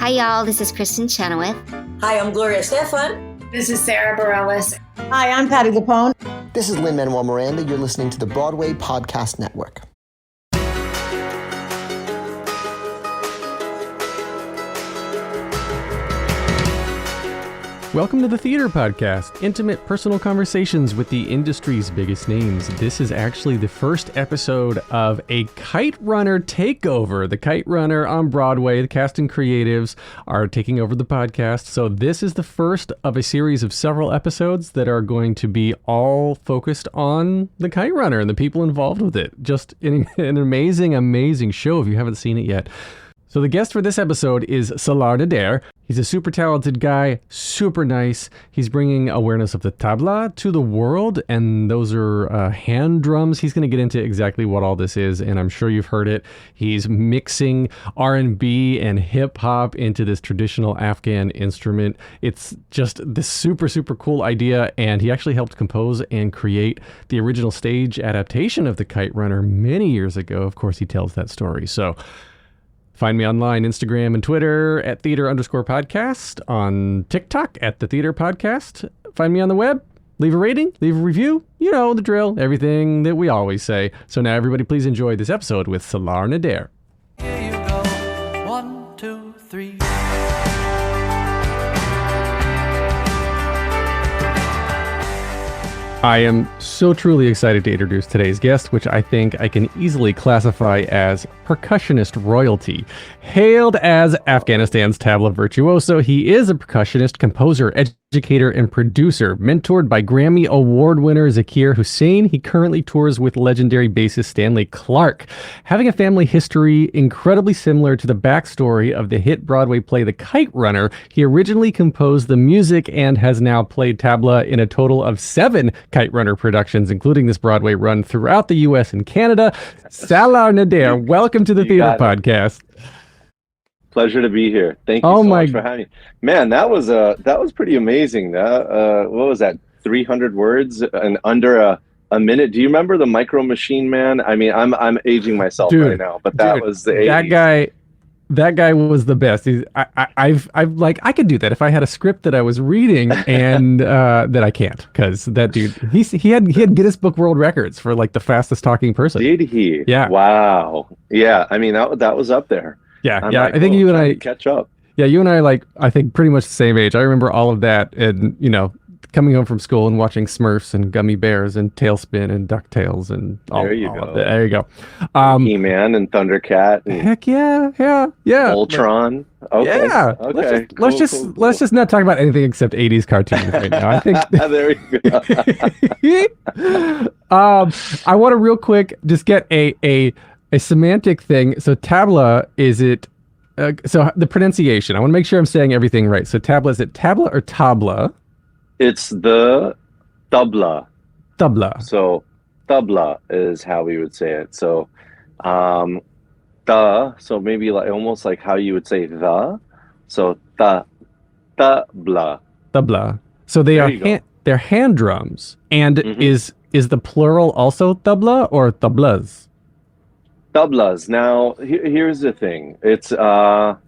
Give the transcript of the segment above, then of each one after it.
Hi, y'all. This is Kristen Chenoweth. Hi, I'm Gloria Stefan. This is Sarah Bareilles. Hi, I'm Patty Lapone. This is Lin-Manuel Miranda. You're listening to the Broadway Podcast Network. Welcome to the Theater Podcast, intimate personal conversations with the industry's biggest names. This is actually the first episode of a Kite Runner takeover. The Kite Runner on Broadway, the cast and creatives are taking over the podcast. So this is the first of a series of several episodes that are going to be all focused on the Kite Runner and the people involved with it. Just an amazing, amazing show if you haven't seen it yet. So the guest for this episode is Salar Nader. He's a super talented guy, super nice. He's bringing awareness of the tabla to the world, and those are hand drums. He's going to get into exactly what all this is, and I'm sure you've heard it. He's mixing R&B and hip-hop into this traditional Afghan instrument. It's just this super, super cool idea, and he actually helped compose and create the original stage adaptation of the Kite Runner many years ago. Of course, he tells that story. So find me online, Instagram and Twitter at theater_podcast, on TikTok at the Theater Podcast. Find me on the web, leave a rating, leave a review. You know the drill, everything that we always say. So now everybody please enjoy this episode with Salar Nader. Here you go. 1, 2, 3. I am so truly excited to introduce today's guest, which I think I can easily classify as percussionist royalty. Hailed as Afghanistan's tabla virtuoso, he is a percussionist, composer, educator, and producer. Mentored by Grammy Award winner Zakir Hussain, he currently tours with legendary bassist Stanley Clarke. Having a family history incredibly similar to the backstory of the hit Broadway play The Kite Runner, he originally composed the music and has now played tabla in a total of 7 Kite Runner productions, including this Broadway run throughout the U.S. and Canada. Salar Nader, welcome to the Theater Podcast. Pleasure to be here. Thank you so much for having me. Man, that was pretty amazing. What was that? 300 words and under a minute. Do you remember the Micro Machine Man? I mean, I'm aging myself right now, but that was the 80s. That guy was the best. I could do that if I had a script that I was reading and that I can't, because that dude, he had Guinness Book World Records for like the fastest talking person. Did he? Yeah. Wow. Yeah. I mean, that was up there. Yeah. I think you and I catch up. Yeah, you and I I think pretty much the same age. I remember all of that, and coming home from school and watching Smurfs and Gummy Bears and Tailspin and DuckTales and all of that. There you go. He-Man and Thundercat. And heck yeah. Ultron. Okay. Yeah. Okay. Let's just not talk about anything except 80s cartoons right now. I think. There we go. I want to real quick just get a semantic thing. So tabla, is it? So the pronunciation. I want to make sure I'm saying everything right. So tabla, is it tabla or tabla? It's the tabla. Tabla. So tabla is how we would say it. So so maybe like almost like how you would say the. So tabla. Tabla. So they're hand drums. And is the plural also tabla or tablas? Tablas. Now here's the thing. It's the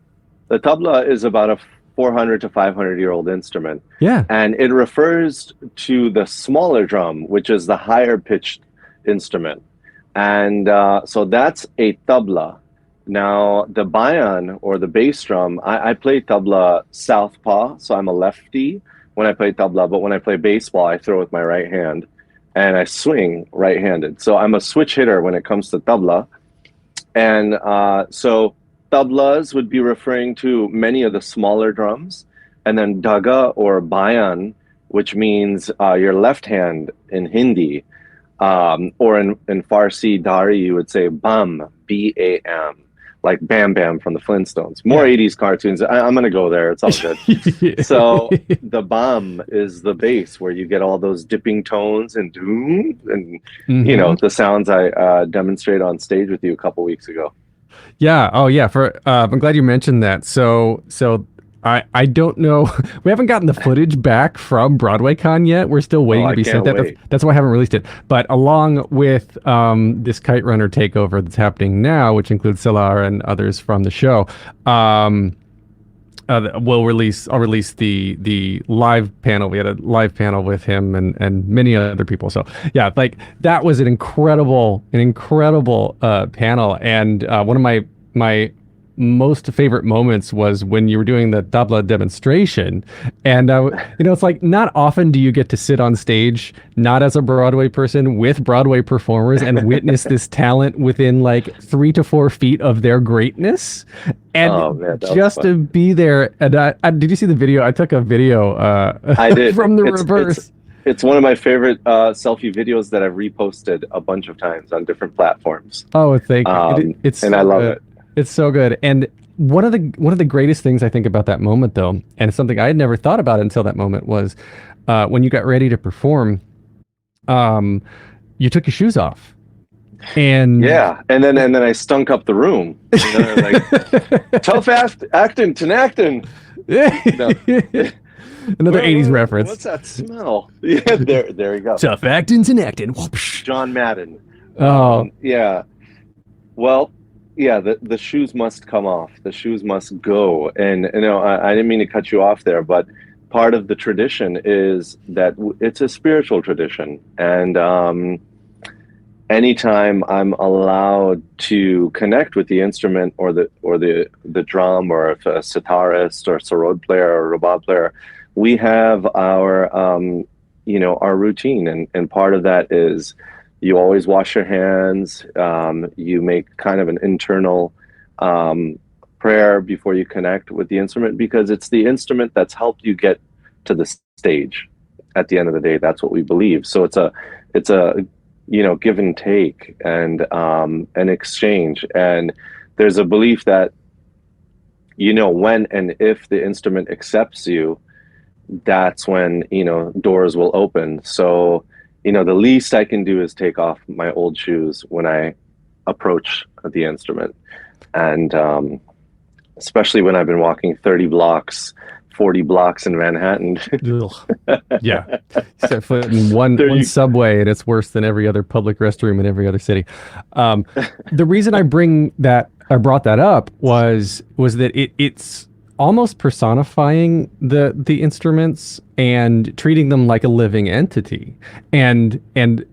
tabla is about a 400 to 500-year-old instrument. Yeah. And it refers to the smaller drum, which is the higher pitched instrument. And so that's a tabla. Now, the bayan or the bass drum, I play tabla southpaw, so I'm a lefty when I play tabla, but when I play baseball, I throw with my right hand and I swing right-handed. So I'm a switch hitter when it comes to tabla. And so tablas would be referring to many of the smaller drums, and then daga or bayan, which means your left hand in Hindi, or in Farsi, Dari, you would say bam, B-A-M, like Bam Bam from the Flintstones. More 80s cartoons. I'm going to go there. It's all good. So the bam is the bass where you get all those dipping tones and doom, and the sounds I demonstrated on stage with you a couple weeks ago. Yeah. Oh, yeah. I'm glad you mentioned that. So I don't know. We haven't gotten the footage back from BroadwayCon yet. We're still waiting to be sent that. That's why I haven't released it. But along with this Kite Runner takeover that's happening now, which includes Salar and others from the show, I'll release the live panel. We had a live panel with him and many other people. So yeah, like that was an incredible panel. And one of my most favorite moments was when you were doing the Tabla demonstration. And, it's like not often do you get to sit on stage, not as a Broadway person, with Broadway performers and witness this talent within like 3 to 4 feet of their greatness. And just to be there. And did you see the video? I took a video I did. from the reverse. It's one of my favorite selfie videos that I've reposted a bunch of times on different platforms. Oh, thank you. And I love it. It's so good. And one of the greatest things I think about that moment, though, and it's something I had never thought about until that moment, was when you got ready to perform, you took your shoes off. And and then I stunk up the room. Like, tough acting, tenactin. Another 80s reference. What's that smell? Yeah, there you go. Tough acting, tenactin. John Madden. Yeah. Well, yeah, the shoes must come off. The shoes must go. And I didn't mean to cut you off there, but part of the tradition is that it's a spiritual tradition. And anytime I'm allowed to connect with the instrument or the drum, or if a sitarist or sarod player or rabab player, we have our our routine, and part of that is you always wash your hands. You make kind of an internal prayer before you connect with the instrument, because it's the instrument that's helped you get to the stage. At the end of the day, that's what we believe. So it's a give and take and an exchange. And there's a belief that when and if the instrument accepts you, that's when doors will open. So the least I can do is take off my old shoes when I approach the instrument. And especially when I've been walking 30 blocks, 40 blocks in Manhattan. Yeah. Set foot in one subway, and it's worse than every other public restroom in every other city. The reason I brought that up was that it's almost personifying the instruments and treating them like a living entity. And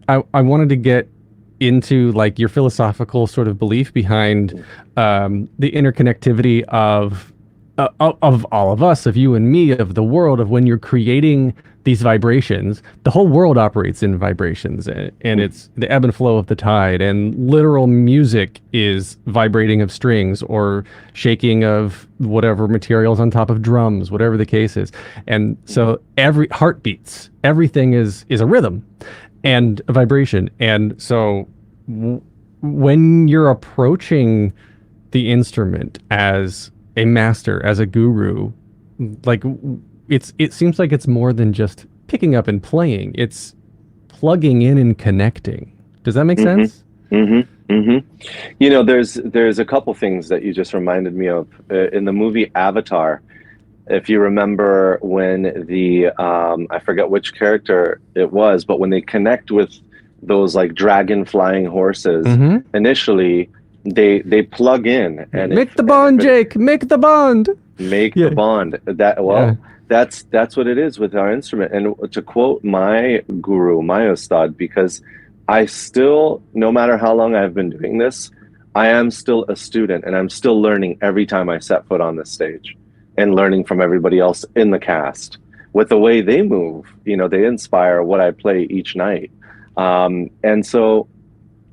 I wanted to get into like your philosophical sort of belief behind the interconnectivity of all of us, of you and me, of the world, of when you're creating these vibrations. The whole world operates in vibrations, and it's the ebb and flow of the tide, and literal music is vibrating of strings or shaking of whatever materials on top of drums, whatever the case is. And so every heartbeats, everything is a rhythm and a vibration. And so when you're approaching the instrument as a master, as a guru, like it seems like it's more than just picking up and playing. It's plugging in and connecting. Does that make sense? There's a couple things that you just reminded me of in the movie Avatar. If you remember when the I forget which character it was, but when they connect with those like dragon flying horses, initially they plug in and make the bond, Jake. Make the bond. Make the bond. That's what it is with our instrument. And to quote my guru, my Ustad, because I still, no matter how long I've been doing this, I am still a student, and I'm still learning every time I set foot on the stage, and learning from everybody else in the cast with the way they move. They inspire what I play each night. And so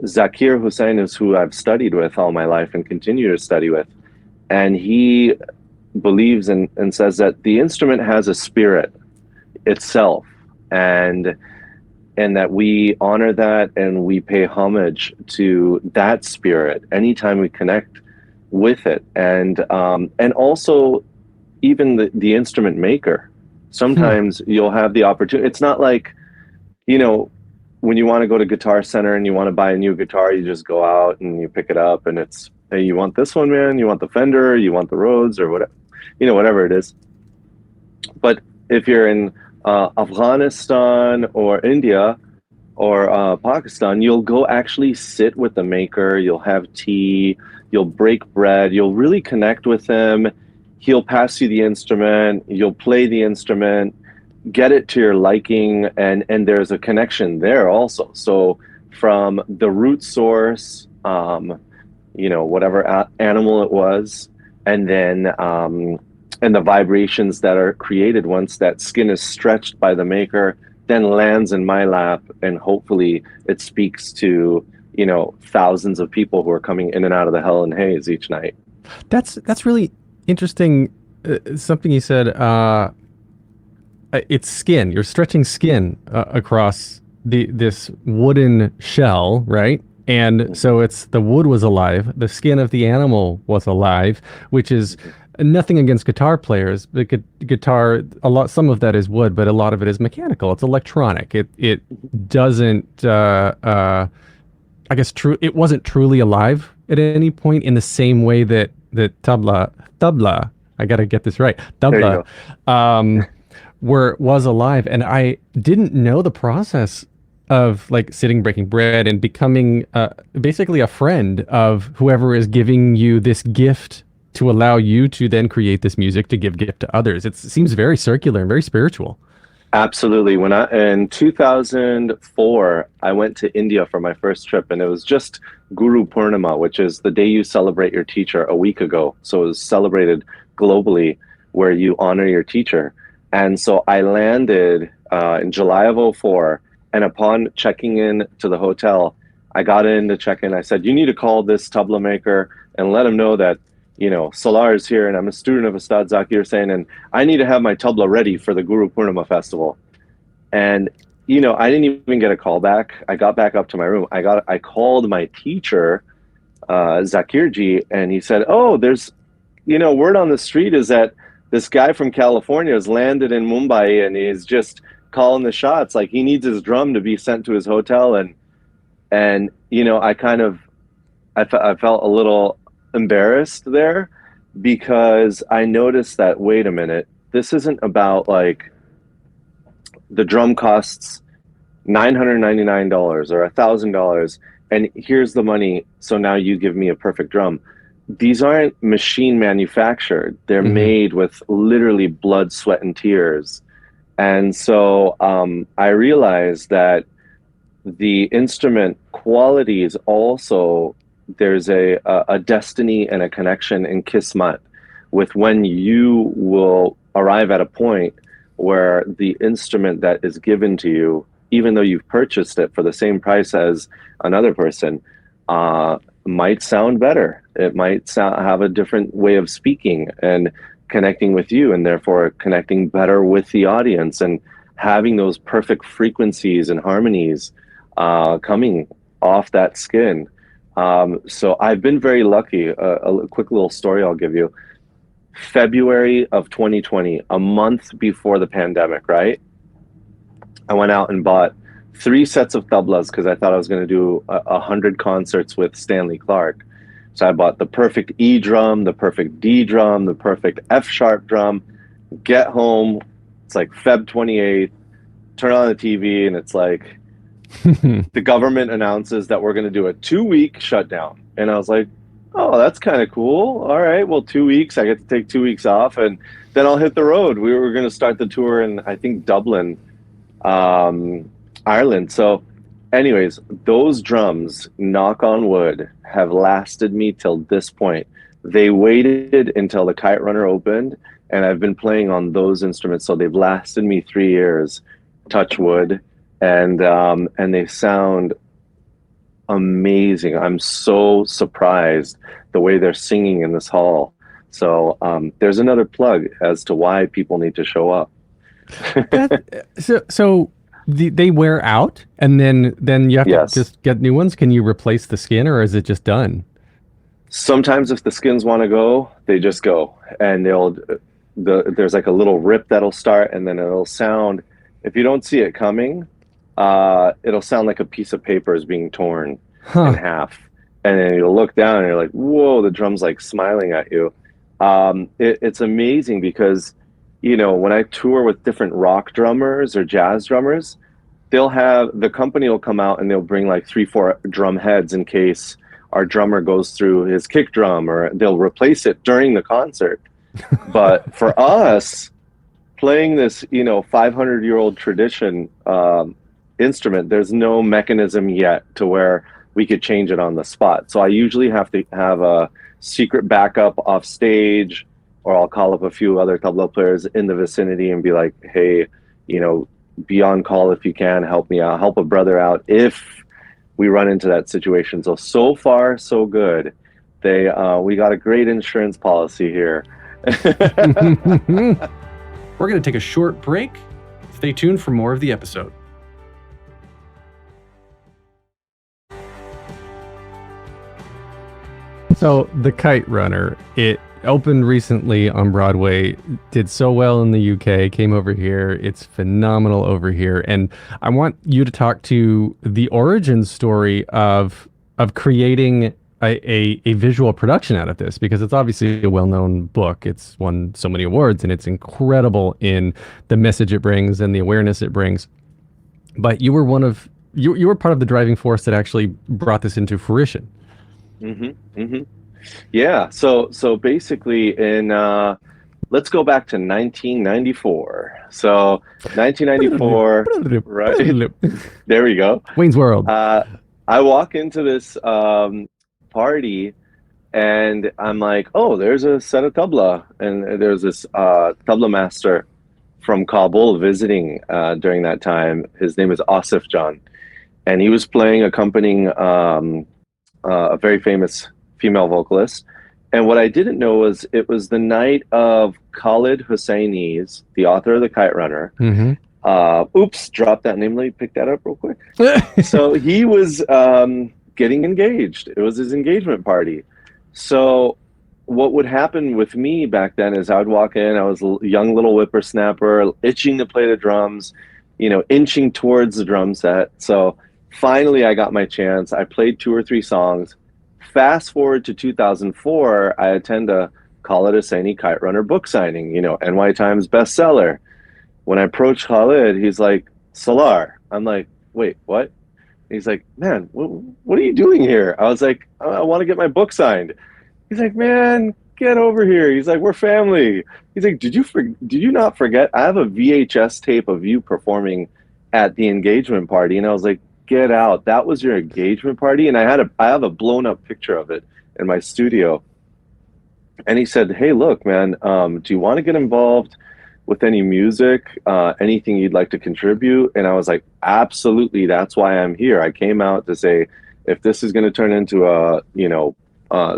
Zakir Hussain is who I've studied with all my life and continue to study with. And he believes and says that the instrument has a spirit itself, and that we honor that and we pay homage to that spirit anytime we connect with it. And also even the instrument maker. Sometimes you'll have the opportunity. It's not like, when you want to go to Guitar Center and you want to buy a new guitar, you just go out and you pick it up, and it's, hey, you want this one, man? You want the Fender? You want the Rhodes, or whatever, whatever it is. But if you're in Afghanistan or India or Pakistan, you'll go actually sit with the maker. You'll have tea. You'll break bread. You'll really connect with him. he'll pass you the instrument, you'll play the instrument, get it to your liking, and there's a connection there also. So from the root source, whatever animal it was, and then and the vibrations that are created once that skin is stretched by the maker, then lands in my lap, and hopefully it speaks to thousands of people who are coming in and out of the Hell and Haze each night. That's really interesting. Something you said. It's skin. You're stretching skin across this wooden shell, right? And so it's the wood was alive, the skin of the animal was alive, which is nothing against guitar players. The guitar, some of that is wood, but a lot of it is mechanical. It's electronic. It doesn't. I guess it wasn't truly alive at any point in the same way that tabla. I got to get this right. Tabla. Was alive, and I didn't know the process of like sitting, breaking bread, and becoming basically a friend of whoever is giving you this gift to allow you to then create this music to give gift to others. It seems very circular and very spiritual. Absolutely. In 2004, I went to India for my first trip, and it was just Guru Purnima, which is the day you celebrate your teacher, a week ago. So it was celebrated globally, where you honor your teacher. And so I landed in July of 2004, and upon checking in to the hotel, I got in to check in. I said, you need to call this tabla maker and let him know that, Salar is here, and I'm a student of Ustad Zakir Hussain, and I need to have my tabla ready for the Guru Purnima festival. And, I didn't even get a call back. I got back up to my room. I called my teacher, Zakir ji, and he said, oh, there's, word on the street is that this guy from California has landed in Mumbai, and he's just calling the shots. Like, he needs his drum to be sent to his hotel. And I felt a little embarrassed there, because I noticed that, wait a minute, this isn't about like the drum costs $999 or $1,000, and here's the money, so now you give me a perfect drum. These aren't machine manufactured. They're made with literally blood, sweat, and tears. And so I realized that the instrument quality is also, there's a destiny and a connection in Kismat with when you will arrive at a point where the instrument that is given to you, even though you've purchased it for the same price as another person, might sound better. It might have a different way of speaking and connecting with you, and therefore connecting better with the audience and having those perfect frequencies and harmonies coming off that skin. So I've been very lucky. A quick little story I'll give you. February of 2020, a month before the pandemic, right? I went out and bought 3 sets of tablas because I thought I was going to do 100 concerts with Stanley Clarke. So I bought the perfect E drum, the perfect D drum, the perfect F sharp drum. Get home, it's like Feb 28th, turn on the TV, and it's like, the government announces that we're going to do a 2-week shutdown. And I was like, oh, that's kind of cool. All right, well, 2 weeks, I get to take 2 weeks off, and then I'll hit the road. We were going to start the tour in, I think, Dublin, Ireland. So anyways, those drums, knock on wood, have lasted me till this point. They waited until the Kite Runner opened, and I've been playing on those instruments. So they've lasted me 3 years, touch wood, and they sound amazing. I'm so surprised the way they're singing in this hall. So there's another plug as to why people need to show up. So they wear out, and then you have to just get new ones. Can you replace the skin, or is it just done? Sometimes if the skins want to go, they just go, and there's like a little rip that'll start, and then it'll sound, if you don't see it coming, it'll sound like a piece of paper is being torn in half, and then you'll look down and you're like, whoa, the drum's like smiling at you. It's amazing because, when I tour with different rock drummers or jazz drummers, the company will come out and they'll bring like 3-4 drum heads in case our drummer goes through his kick drum, or they'll replace it during the concert. But for us, playing this, 500-year-old tradition instrument, there's no mechanism yet to where we could change it on the spot. So I usually have to have a secret backup off stage, or I'll call up a few other tabla players in the vicinity and be like, hey, be on call if you can, help me out, help a brother out if we run into that situation. So far, so good. We got a great insurance policy here. We're going to take a short break. Stay tuned for more of the episode. So the Kite Runner, it opened recently on Broadway, did so well in the UK, came over here. It's phenomenal over here. And I want you to talk to the origin story of creating a visual production out of this, because it's obviously a well-known book. It's won so many awards and it's incredible in the message it brings and the awareness it brings. But you were you were part of the driving force that actually brought this into fruition. Yeah. So basically let's go back to 1994. So 1994, right? There we go. Wayne's World. I walk into this party and I'm like, oh, there's a set of tabla, and there's this tabla master from Kabul visiting during that time. His name is Asif Jan, and he was accompanying a very famous female vocalist. And what I didn't know was it was the night of Khalid Hosseini's, the author of the Kite Runner. Oops, drop that name. Let me pick that up real quick. So he was getting engaged. It was his engagement party. So what would happen with me back then is I would walk in, I was a young little whippersnapper, itching to play the drums, inching towards the drum set. So finally I got my chance. I played 2 or 3 songs. Fast forward to 2004, I attend a Khalid Hosseini Kite Runner book signing, NY Times bestseller. When I approached Khalid, he's like, Salar. I'm like, wait, what? He's like, man, what are you doing here? I was like, I want to get my book signed. He's like, man, get over here. He's like, we're family. He's like, did you not forget? I have a VHS tape of you performing at the engagement party. And I was like, get out. That was your engagement party? And I have a blown up picture of it in my studio. And he said, hey, look, man, do you want to get involved with any music, anything you'd like to contribute? And I was like, absolutely. That's why I'm here. I came out to say, if this is going to turn into a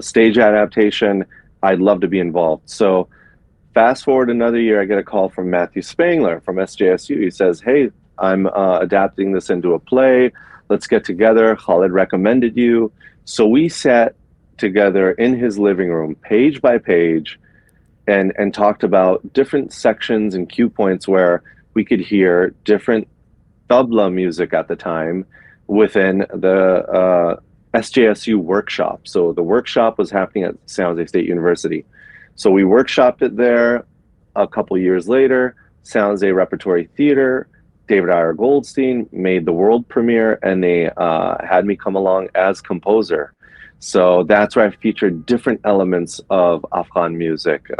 stage adaptation, I'd love to be involved. So fast forward another year, I get a call from Matthew Spangler from SJSU. He says, hey, I'm adapting this into a play. Let's get together. Khalid recommended you. So we sat together in his living room, page by page, and talked about different sections and cue points where we could hear different tabla music at the time within the SJSU workshop. So the workshop was happening at San Jose State University. So we workshopped it there. A couple years later, San Jose Repertory Theater, David Iyer Goldstein made the world premiere, and they had me come along as composer. So that's where I featured different elements of Afghan music,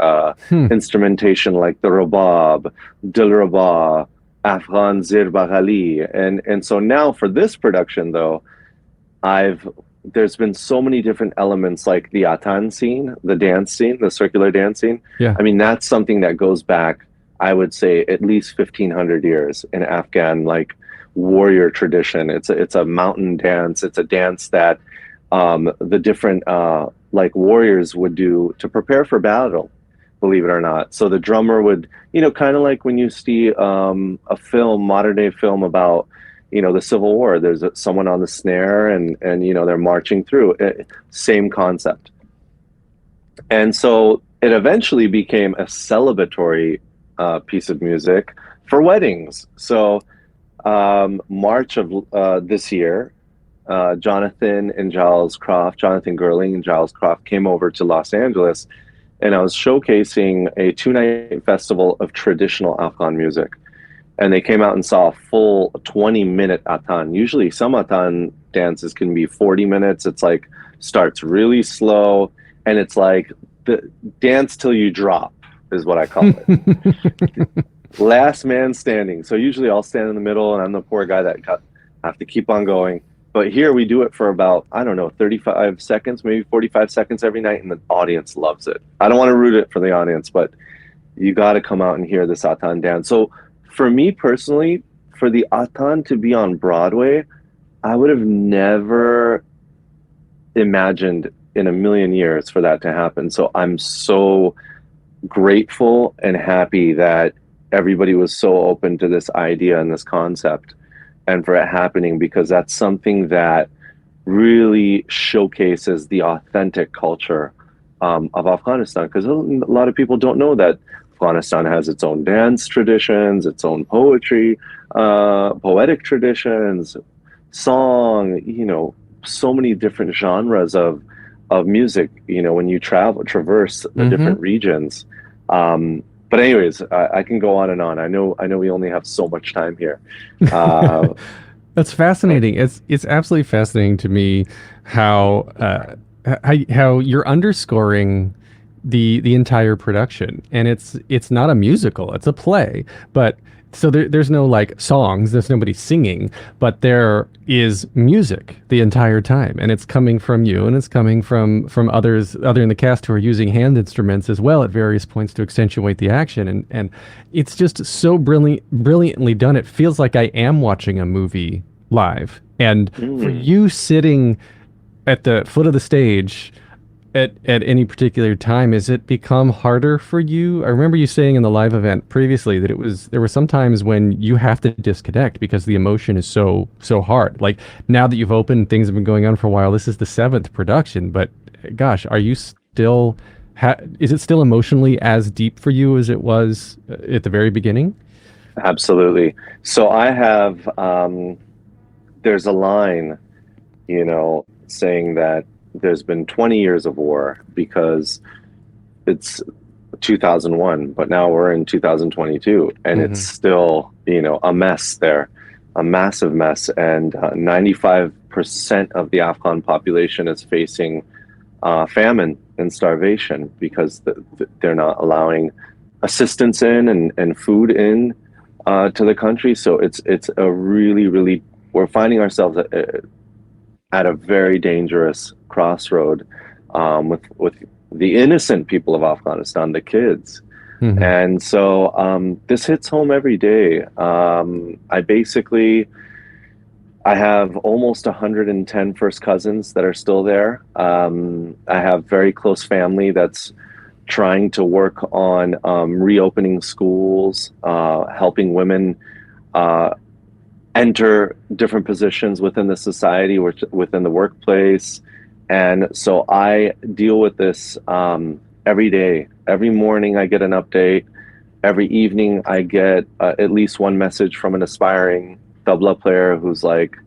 instrumentation like the rabab, dil rabah, Afghan zir baghali. And so now for this production, though, there's been so many different elements, like the atan scene, the dance scene, the circular dance scene. Yeah. I mean, that's something that goes back, I would say, at least 1,500 years in Afghan, warrior tradition. It's a mountain dance. It's a dance that the different warriors would do to prepare for battle, believe it or not. So the drummer would, kind of like when you see a film, modern day film about, the Civil War, there's someone on the snare and they're marching through. Same concept. And so it eventually became a celebratory piece of music for weddings. So March of this year, Jonathan Gerling and Giles Croft came over to Los Angeles, and I was showcasing a 2-night festival of traditional Afghan music. And they came out and saw a full 20-minute atan. Usually some atan dances can be 40 minutes. It's starts really slow, and it's like the dance till you drop. is what I call it. Last man standing. So usually I'll stand in the middle and I'm the poor guy that have to keep on going. But here we do it for about, I don't know, 35 seconds, maybe 45 seconds every night, and the audience loves it. I don't want to root it for the audience, but you got to come out and hear this Atan dance. So for me personally, for the Atan to be on Broadway, I would have never imagined in a million years for that to happen. So I'm so grateful and happy that everybody was so open to this idea and this concept and for it happening, because that's something that really showcases the authentic culture of Afghanistan. Because a lot of people don't know that Afghanistan has its own dance traditions, its own poetry, poetic traditions, song, so many different genres of music, when you traverse the different regions. But anyways, I can go on and on. I know we only have so much time here. That's fascinating. It's absolutely fascinating to me how you're underscoring the entire production, and it's not a musical, it's a play, but so there's no like songs, there's nobody singing, but there is music the entire time, and it's coming from you, and it's coming from others in the cast who are using hand instruments as well at various points to accentuate the action, and it's just so brilliantly done. It feels like I am watching a movie live, and for you sitting at the foot of the stage at any particular time, has it become harder for you? I remember you saying in the live event previously that there were some times when you have to disconnect because the emotion is so hard. Like now that you've opened, things have been going on for a while. This is the 7th production, but gosh, are you still, is it still emotionally as deep for you as it was at the very beginning? Absolutely. So I have, there's a line, saying that there's been 20 years of war because it's 2001, but now we're in 2022 and it's still, a mess there, a massive mess. And 95% of the Afghan population is facing famine and starvation because they're not allowing assistance in and food in to the country. So it's a really, we're finding ourselves at a very dangerous crossroad with the innocent people of Afghanistan, the kids. And so this hits home every day. I have almost 110 first cousins that are still there. I have very close family that's trying to work on reopening schools, helping women enter different positions within the society, within the workplace. And so I deal with this every day. Every morning I get an update. Every evening I get at least one message from an aspiring tabla player who's like,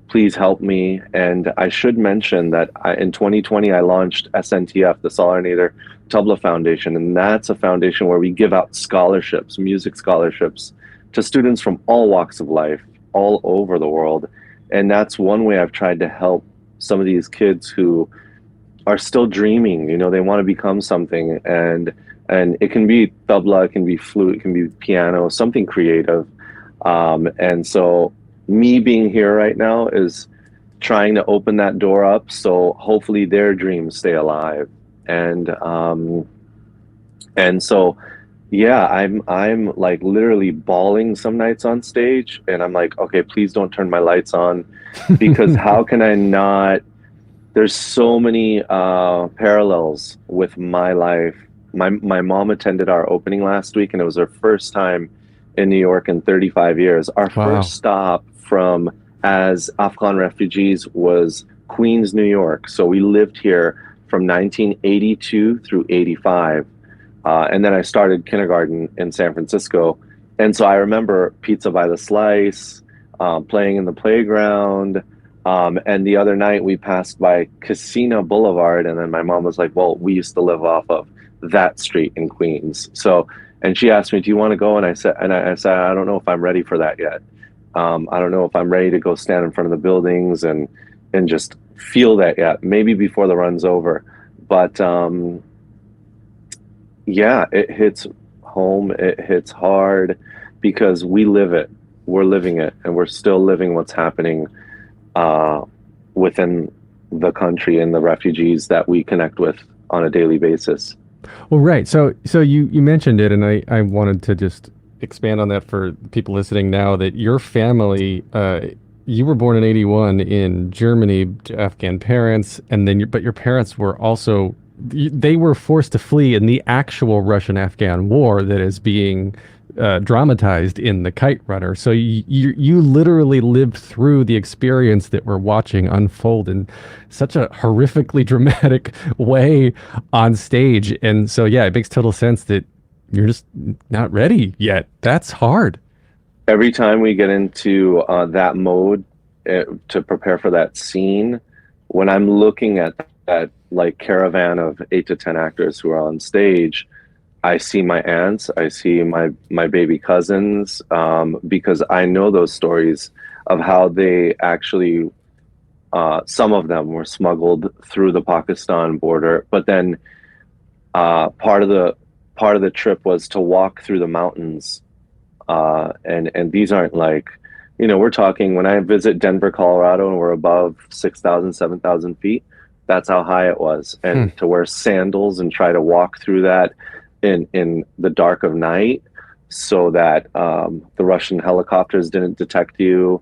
please help me. And I should mention that in 2020, I launched SNTF, the Salar Nader Tabla Foundation. And that's a foundation where we give out scholarships, music scholarships, to students from all walks of life, all over the world. And that's one way I've tried to help some of these kids who are still dreaming, they want to become something. And it can be tabla, it can be flute, it can be piano, something creative. And so me being here right now is trying to open that door up so hopefully their dreams stay alive. And so yeah, I'm like literally bawling some nights on stage, and I'm like, okay, please don't turn my lights on, because how can I not? There's so many parallels with my life. My mom attended our opening last week, and it was her first time in New York in 35 years. Our first stop as Afghan refugees was Queens, New York. So we lived here from 1982 through 85. And then I started kindergarten in San Francisco. And so I remember Pizza by the Slice, playing in the playground. And the other night we passed by Casino Boulevard. And then my mom was like, well, we used to live off of that street in Queens. And she asked me, do you want to go? And I said, I don't know if I'm ready for that yet. I don't know if I'm ready to go stand in front of the buildings and just feel that yet. Maybe before the run's over. But, yeah, it hits home, it hits hard because we live it. We're living it, and we're still living what's happening within the country and the refugees that we connect with on a daily basis. Well, right. So you mentioned it, and I wanted to just expand on that for people listening now, that your family, you were born in 81 in Germany to Afghan parents, and then but your parents were also, they were forced to flee in the actual Russian-Afghan war that is being dramatized in the Kite Runner. So you literally lived through the experience that we're watching unfold in such a horrifically dramatic way on stage. And so, yeah, it makes total sense that you're just not ready yet. That's hard. Every time we get into that mode to prepare for that scene, when I'm looking at that like caravan of 8 to 10 actors who are on stage, I see my aunts, I see my baby cousins, because I know those stories of how they actually, some of them were smuggled through the Pakistan border, but then part of the trip was to walk through the mountains, and these aren't like, we're talking, when I visit Denver, Colorado, and we're above 6,000, 7,000 feet, that's how high it was, and to wear sandals and try to walk through that in the dark of night so that the Russian helicopters didn't detect you.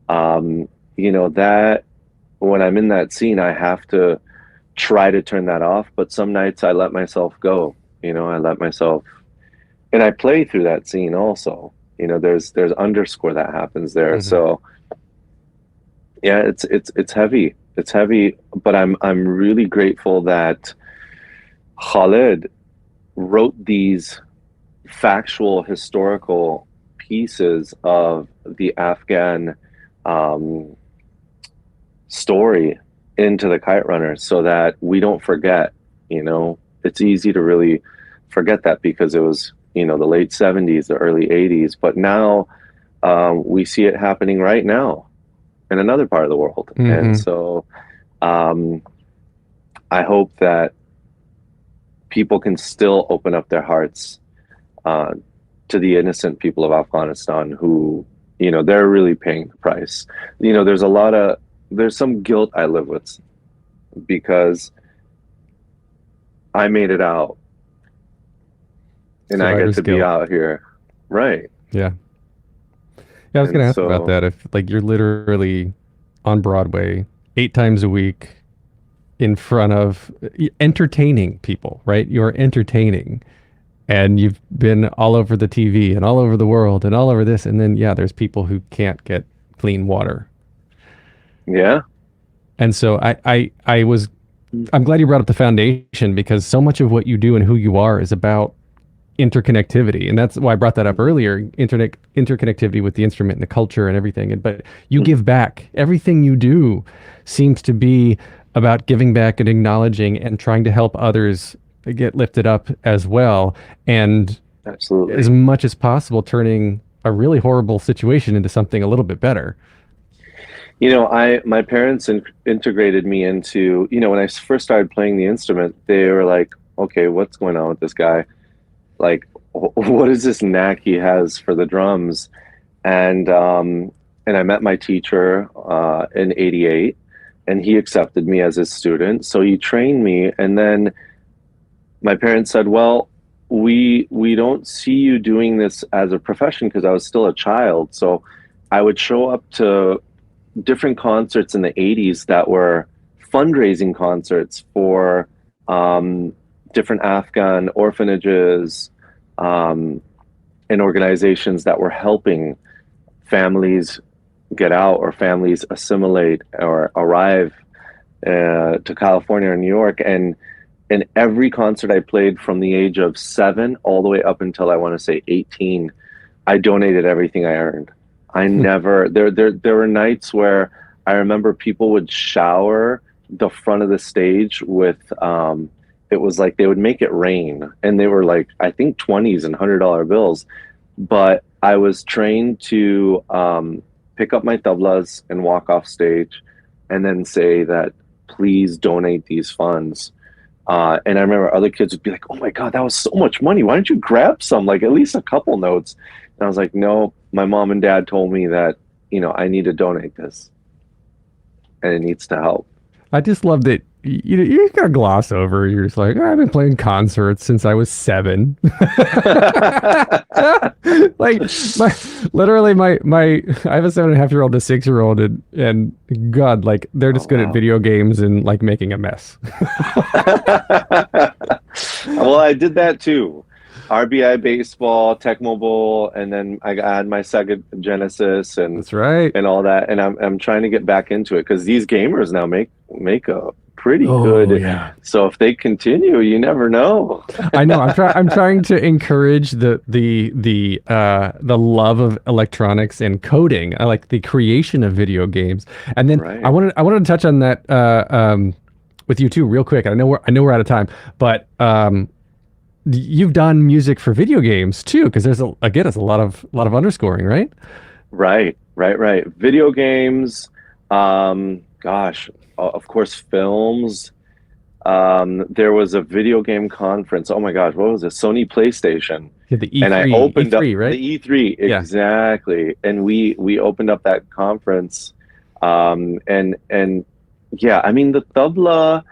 That when I'm in that scene, I have to try to turn that off. But some nights I let myself go, I let myself, and I play through that scene also. There's underscore that happens there. Mm-hmm. So yeah, it's heavy. It's heavy, but I'm really grateful that Khalid wrote these factual historical pieces of the Afghan story into the Kite Runner so that we don't forget. It's easy to really forget that because it was the late 70s, the early 80s, but now we see it happening right now in another part of the world. Mm-hmm. And so I hope that people can still open up their hearts to the innocent people of Afghanistan who, they're really paying the price. There's some guilt I live with because I made it out and I get to be out here. Right. Yeah. Yeah, I was going to ask about that. If you're literally on Broadway 8 times a week, in front of entertaining people, right? You're entertaining, and you've been all over the TV and all over the world and all over this. And then, yeah, there's people who can't get clean water. Yeah. And so I'm glad you brought up the foundation, because so much of what you do and who you are is about interconnectivity. And that's why I brought that up earlier, interconnectivity with the instrument and the culture and everything. But you give back. Everything you do seems to be about giving back and acknowledging and trying to help others get lifted up as well. And absolutely, as much as possible, turning a really horrible situation into something a little bit better. My parents integrated me into, when I first started playing the instrument, they were like, okay, what's going on with this guy? Like, what is this knack he has for the drums? And I met my teacher in '88. And he accepted me as his student. So he trained me. And then my parents said, well, we don't see you doing this as a profession, because I was still a child. So I would show up to different concerts in the 80s that were fundraising concerts for different Afghan orphanages and organizations that were helping families get out or families assimilate or arrive to California or New York. And in every concert I played from the age of 7 all the way up until I want to say 18, I donated everything I earned. I never, there were nights where I remember people would shower the front of the stage with, it was like they would make it rain, and they were like, I think 20s and $100 bills. But I was trained to pick up my tablas and walk off stage and then say that, please donate these funds And I remember other kids would be like, "Oh my God, that was so much money. Why don't you grab some, like at least a couple notes?" And I was like, "No, my mom and dad told me that, I need to donate this and it needs to help." I just love that you gotta gloss over. You're just like, I've been playing concerts since I was 7. Like literally my I have a 7.5-year-old, a 6-year-old, and God, like they're just good at video games and like making a mess. Well, I did that too. RBI baseball, Tecmo Bowl, and then I had my Sega Genesis and That's right. and all that. And I'm trying to get back into it because these gamers now make a pretty good. Yeah. So if they continue, you never know. I know. I'm trying to encourage the love of electronics and coding. I like the creation of video games. And then Right. I wanted to touch on that with you too, real quick. I know we're out of time, but you've done music for video games too, because there's a lot of underscoring, right? Right. Video games, of course, films. There was a video game conference. Oh my gosh, what was it? Sony PlayStation. Yeah, the E3, and I opened E3, up right? the E3, exactly. And we opened up that conference. And yeah, I mean the tabla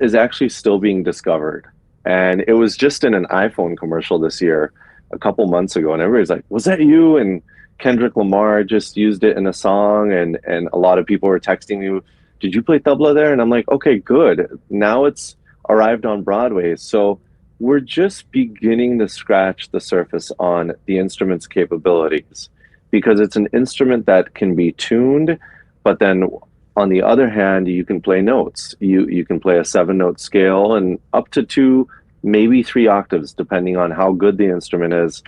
is actually still being discovered. And it was just in an iPhone commercial this year, a couple months ago, and everybody's like, "Was that you?" And Kendrick Lamar just used it in a song, and a lot of people were texting me, "Did you play tabla there?" And I'm like, "Okay, good. Now it's arrived on Broadway." So we're just beginning to scratch the surface on the instrument's capabilities, because it's an instrument that can be tuned, but then on the other hand, you can play notes. You can play a 7-note scale and up to 2, maybe 3 octaves, depending on how good the instrument is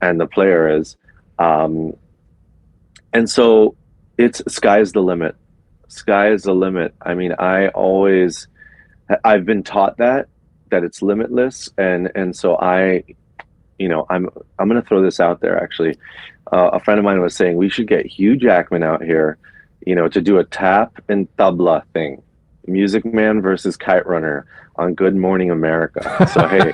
and the player is. And so it's sky's the limit. Sky is the limit. I mean, I've been taught that it's limitless, and so I'm going to throw this out there. Actually, a friend of mine was saying we should get Hugh Jackman out here, to do a tap and tabla thing, Music Man versus Kite Runner on Good Morning America. So hey,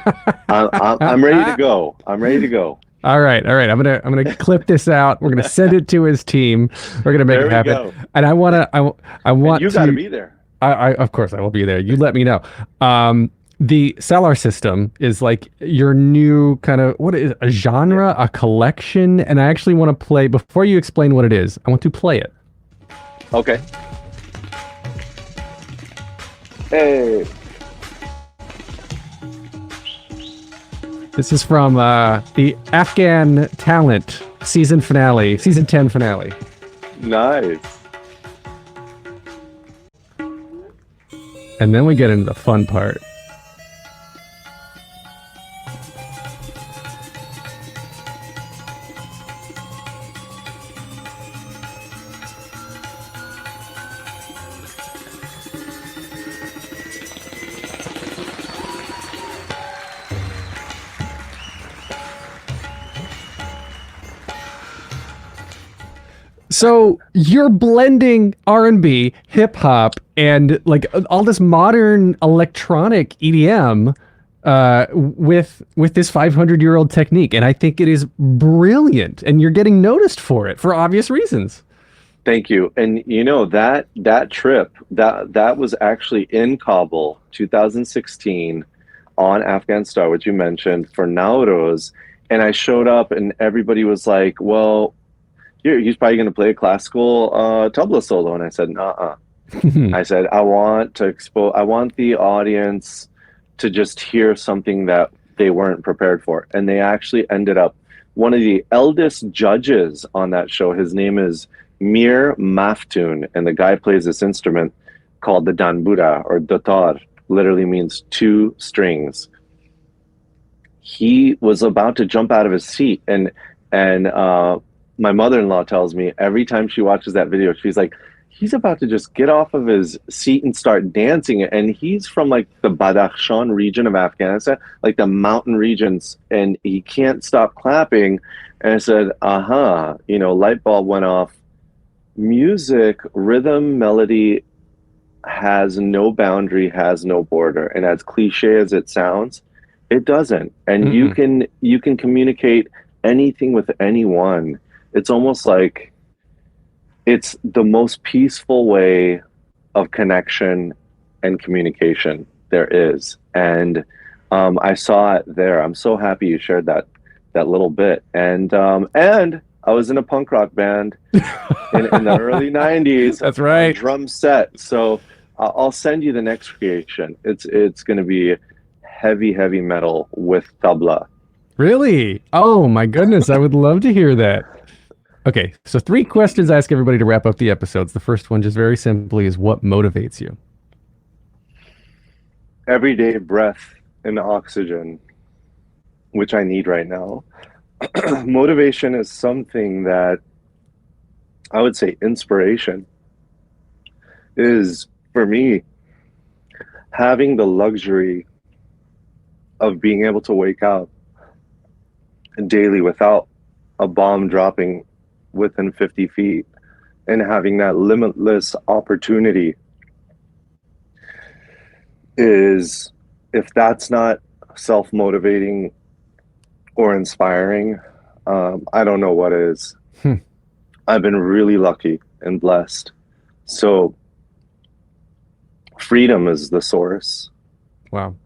I'm ready to go. I'm ready to go. All right. I'm gonna clip this out. We're gonna send it to his team. We're gonna make it happen. Go. And I want And you got to be there. I of course I will be there. You let me know. The Salar System is like your new kind of, what is a genre, a collection, and I actually want to play, before you explain what it is, I want to play it. Okay. Hey. This is from the Afghan Talent season 10 finale. Nice. And then we get into the fun part. So you're blending R&B, hip hop, and like all this modern electronic EDM with this 500-year-old technique, and I think it is brilliant. And you're getting noticed for it for obvious reasons. Thank you. And that trip that was actually in Kabul, 2016, on Afghanistan, which you mentioned, for Nowruz, and I showed up, and everybody was like, "Well, he's probably going to play a classical tabla solo," and I said, "Nuh-uh." I said, I want the audience to just hear something that they weren't prepared for. And they actually ended up, one of the eldest judges on that show, his name is Mir Maftoon, and the guy plays this instrument called the danbura, or dotar, literally means 2 strings. He was about to jump out of his seat, and my mother-in-law tells me every time she watches that video, she's like, he's about to just get off of his seat and start dancing. And he's from like the Badakhshan region of Afghanistan, like the mountain regions, and he can't stop clapping. And I said, light bulb went off. Music, rhythm, melody, has no boundary, has no border. And as cliche as it sounds, it doesn't. And you can communicate anything with anyone. It's almost like it's the most peaceful way of connection and communication there is. And I saw it there. I'm so happy you shared that little bit. And I was in a punk rock band in the early 90s. That's right. Drum set. So I'll send you the next creation. It's going to be heavy metal with tabla. Really? Oh my goodness. I would love to hear that. Okay. So 3 questions I ask everybody to wrap up the episodes. The first one, just very simply, is what motivates you? Everyday breath and oxygen, which I need right now. Motivation is something that I would say inspiration is, for me, having the luxury of being able to wake up daily without a bomb dropping within 50 feet and having that limitless opportunity is, if that's not self-motivating or inspiring, I don't know what is. I've been really lucky and blessed. So freedom is the source. Wow.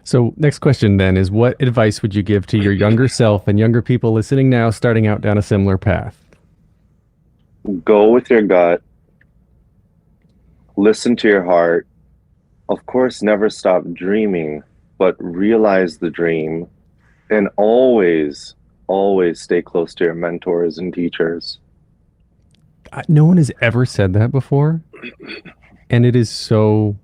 So next question then is, what advice would you give to your younger self and younger people listening now starting out down a similar path? Go with your gut. Listen to your heart. Of course, never stop dreaming, but realize the dream. And always stay close to your mentors and teachers. No one has ever said that before. And it is so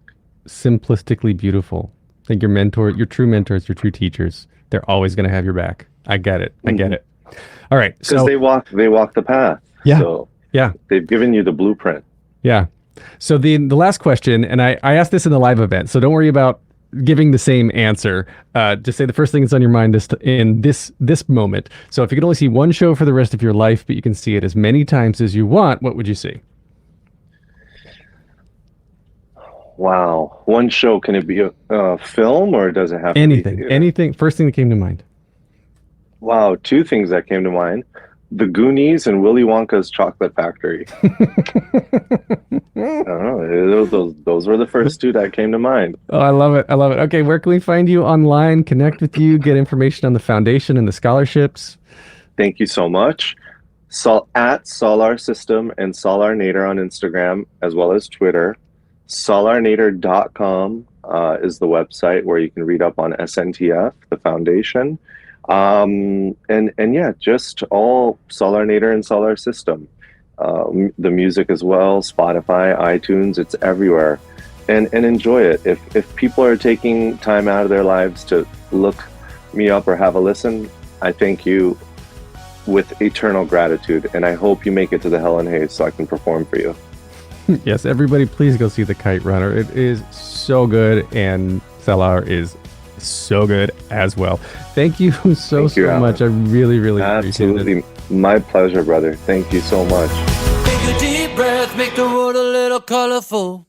simplistically beautiful. Like your mentor, your true mentors, your true teachers, they're always going to have your back. I get it. I get it. All right. Because they walk the path. Yeah. So yeah. They've given you the blueprint. Yeah. So the last question, and I asked this in the live event, so don't worry about giving the same answer. Just say the first thing that's on your mind in this moment. So if you could only see one show for the rest of your life, but you can see it as many times as you want, what would you see? Wow. One show, can it be a film, or does it have anything? to be Anything. First thing that came to mind. Wow. 2 things that came to mind. The Goonies and Willy Wonka's Chocolate Factory. I don't know. Those were the first 2 that came to mind. Oh, I love it. I love it. Okay, where can we find you online, connect with you, get information on the foundation and the scholarships? Thank you so much. At Salar System and Salar Nader on Instagram, as well as Twitter. SalarNader.com is the website where you can read up on SNTF, the foundation. And yeah, just all Salar Nader and Salar System. The music as well, Spotify, iTunes, it's everywhere. And enjoy it. If people are taking time out of their lives to look me up or have a listen, I thank you with eternal gratitude. And I hope you make it to the Helen Hayes so I can perform for you. Yes, everybody, please go see the Kite Runner. It is so good, and Salar is so good as well. Thank you so much. I really appreciate it. Absolutely. My pleasure, brother. Thank you so much. Take a deep breath, make the world a little colorful.